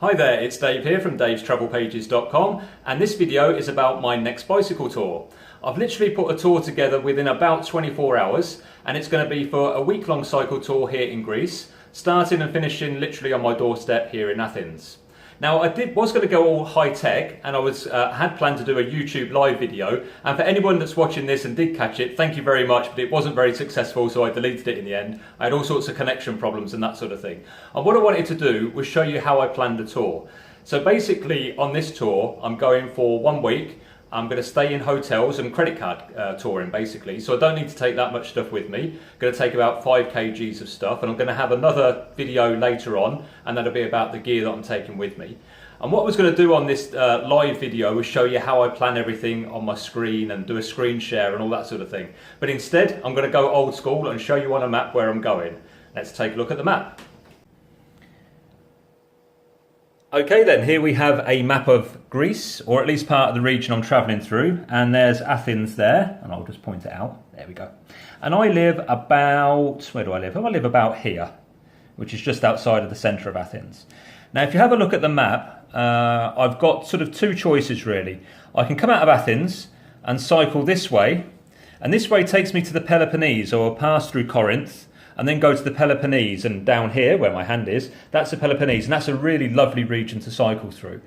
Hi there, it's Dave here from davestravelpages.com, and this video is about my next bicycle tour. I've literally put a tour together within about 24 hours, and it's going to be for a week-long cycle tour here in Greece, starting and finishing literally on my doorstep here in Athens. Now I was going to go all high-tech, and I had planned to do a YouTube live video, and for anyone that's watching this and did catch it, thank you very much, but it wasn't very successful, so I deleted it in the end. I had all sorts of connection problems and that sort of thing. And what I wanted to do was show you how I planned the tour. So basically on this tour, I'm going for 1 week. I'm going to stay in hotels and credit card touring basically, so I don't need to take that much stuff with me. I'm going to take about 5 kgs of stuff, and I'm going to have another video later on, and that'll be about the gear that I'm taking with me. And what I was going to do on this live video was show you how I plan everything on my screen and do a screen share and all that sort of thing. But instead, I'm going to go old school and show you on a map where I'm going. Let's take a look at the map. Okay then, here we have a map of Greece, or at least part of the region I'm travelling through, and there's Athens there, and I'll just point it out, there we go. And I live about, where do I live? I live about here, which is just outside of the centre of Athens. Now if you have a look at the map, I've got sort of 2 choices really. I can come out of Athens and cycle this way, and this way takes me to the Peloponnese, or I'll pass through Corinth, and then go to the Peloponnese, and down here where my hand is, that's the Peloponnese, and that's a really lovely region to cycle through.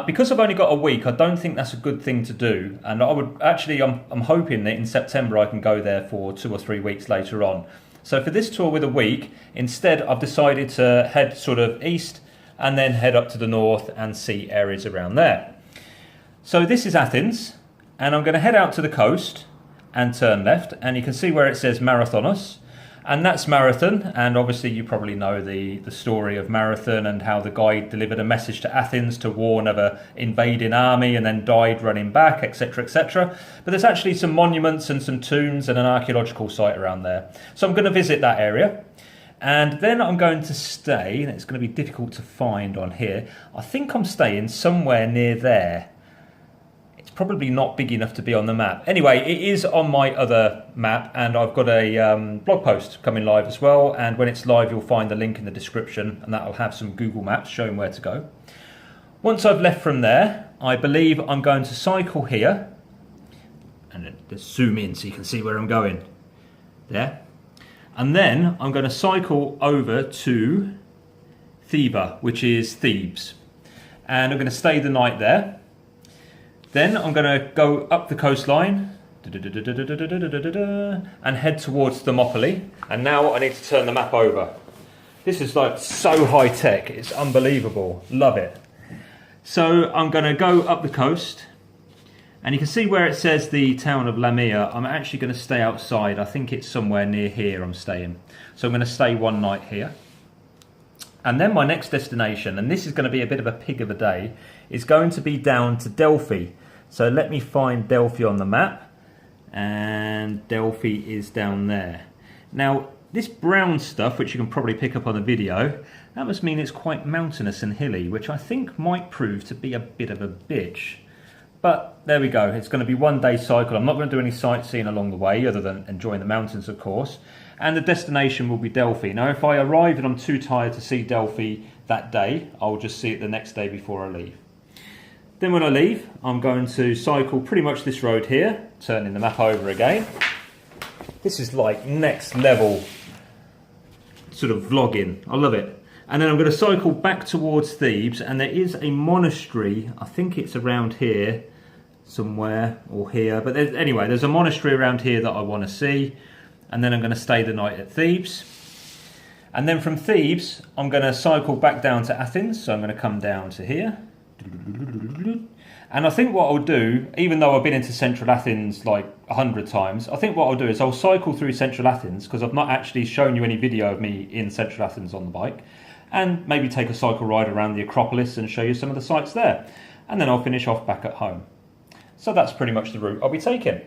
Because I've only got a week, I don't think that's a good thing to do, and I would actually, I'm hoping that in September I can go there for 2 or 3 weeks later on. So for this tour with a week, instead I've decided to head sort of east and then head up to the north and see areas around there. So this is Athens, and I'm going to head out to the coast and turn left, and you can see where it says Marathonos. And that's Marathon, and obviously you probably know the story of Marathon and how the guy delivered a message to Athens to warn of an invading army and then died running back, etc, etc. But there's actually some monuments and some tombs and an archaeological site around there. So I'm going to visit that area, and then I'm going to stay, and it's going to be difficult to find on here. I think I'm staying somewhere near there. It's probably not big enough to be on the map. Anyway, it is on my other map, and I've got a blog post coming live as well, and when it's live you'll find the link in the description, and that'll have some Google Maps showing where to go. Once I've left from there, I believe I'm going to cycle here, and let's zoom in so you can see where I'm going. There. And then I'm going to cycle over to Theba, which is Thebes, and I'm going to stay the night there. Then I'm going to go up the coastline and head towards Thermopylae. And now I need to turn the map over. This is like so high tech, it's unbelievable. Love it. So I'm going to go up the coast, and you can see where it says the town of Lamia. I'm actually going to stay outside. I think it's somewhere near here I'm staying. So I'm going to stay 1 night here. And then my next destination, and this is going to be a bit of a pig of a day, is going to be down to Delphi. So let me find Delphi on the map, and Delphi is down there. Now this brown stuff, which you can probably pick up on the video, that must mean it's quite mountainous and hilly, which I think might prove to be a bit of a bitch. But there we go, it's going to be 1 day cycle. I'm not going to do any sightseeing along the way other than enjoying the mountains of course, and the destination will be Delphi. Now if I arrive and I'm too tired to see Delphi that day, I'll just see it the next day before I leave. Then when I leave, I'm going to cycle pretty much this road here, turning the map over again. This is like next level sort of vlogging, I love it. And then I'm going to cycle back towards Thebes, and there is a monastery, I think it's around here somewhere, or here, but anyway, there's a monastery around here that I want to see, and then I'm going to stay the night at Thebes. And then from Thebes, I'm going to cycle back down to Athens, so I'm going to come down to here. And I think what I'll do, even though I've been into central Athens like 100 times, I think what I'll do is I'll cycle through central Athens, because I've not actually shown you any video of me in central Athens on the bike, and maybe take a cycle ride around the Acropolis and show you some of the sights there, and then I'll finish off back at home. So that's pretty much the route I'll be taking.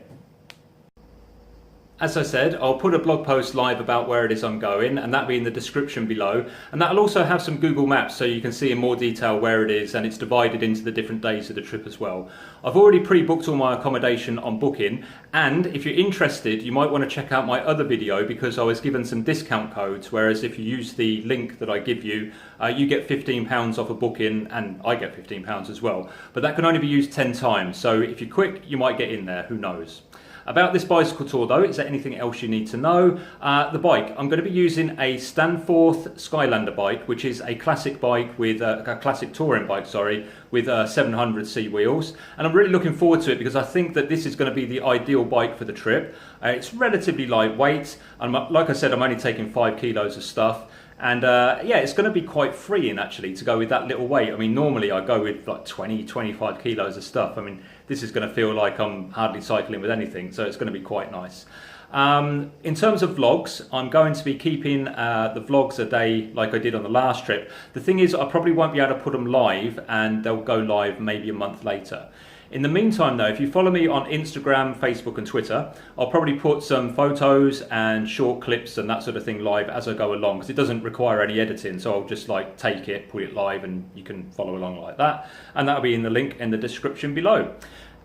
As I said, I'll put a blog post live about where it is I'm going, and that'll be in the description below. And that'll also have some Google Maps so you can see in more detail where it is, and it's divided into the different days of the trip as well. I've already pre-booked all my accommodation on Booking, and if you're interested, you might want to check out my other video because I was given some discount codes, whereas if you use the link that I give you, you get £15 off a booking, and I get £15 as well. But that can only be used 10 times, so if you're quick, you might get in there, who knows. About this bicycle tour though, is there anything else you need to know? The bike, I'm going to be using a Stanforth Skylander bike, which is a classic bike with a classic touring bike, sorry, with 700C wheels. And I'm really looking forward to it because I think that this is going to be the ideal bike for the trip. It's relatively lightweight, and like I said, I'm only taking 5 kilos of stuff. And yeah, it's going to be quite freeing actually to go with that little weight. I mean, normally I go with like 20-25 kilos of stuff. I mean, this is going to feel like I'm hardly cycling with anything, so it's going to be quite nice. In terms of vlogs, I'm going to be keeping the vlogs a day like I did on the last trip. The thing is, I probably won't be able to put them live, and they'll go live maybe a month later. In the meantime though, if you follow me on Instagram, Facebook and Twitter, I'll probably put some photos and short clips and that sort of thing live as I go along, because it doesn't require any editing, so I'll just like take it, put it live, and you can follow along like that, and that'll be in the link in the description below.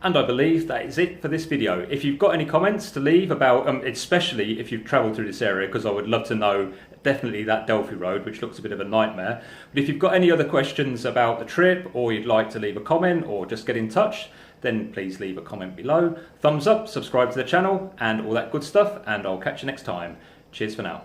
And I believe that is it for this video. If you've got any comments to leave about, especially if you've travelled through this area, because I would love to know, definitely that Delphi Road, which looks a bit of a nightmare. But if you've got any other questions about the trip, or you'd like to leave a comment, or just get in touch, then please leave a comment below. Thumbs up, subscribe to the channel, and all that good stuff, and I'll catch you next time. Cheers for now.